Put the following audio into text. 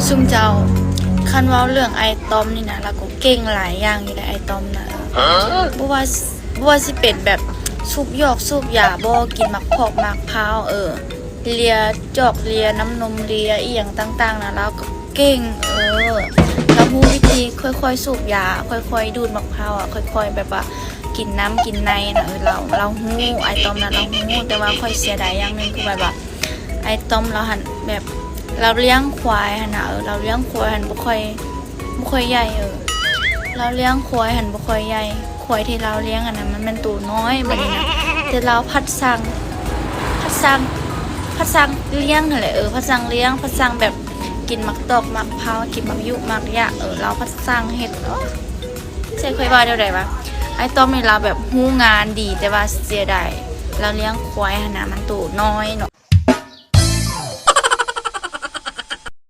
ซุ่มเจ้าคันเว้าเรื่องไอตอมนี่นะเราก็เก่งหลายอย่างอยู่ในไอตอมนะบ่ว่าสิเป็นแบบสูบยอกสูบยาบ่กินมักพอกมักพร้าวเลียจอกเลียน้ำนมเลียอีหยังต่างๆนะเราก็เก่งเรารู้วิธีค่อยๆสูบยาค่อยๆดูดมะพร้าวค่อยๆแบบว่ากินน้ำกินในนะเราฮู้ไอตอมนะเราฮู้แต่ว่าค่อยเสียดายอย่างนึงคือแบบว่าไอตอมเราหันแบบเราเลี้ยงควายหั่นน่ะเราเลี้ยงควายหันบ่ค่อยใหญ่เราเลี้ยงควายหันบ่ค่อยใหญ่ควายที่เราเลี้ยงอันนั้นมันเป็นตัวน้อยบัดนี้นะแต่เราพัดสั่งเลี้ยงนั่นแหละพัดสั่งเลี้ยงพัดสั่งแบบกินมักตอกมักพร้าวกินมักยุมักยะเราพัดสั่งเฮ็ดใช่ค่อยว่าเท่าใดวะไอ้ต้อมนี่เราแบบฮู้งานดีแต่ว่าเสียดายเราเลี้ยงควายหั่นน่ะมันตัวน้อยเนาะ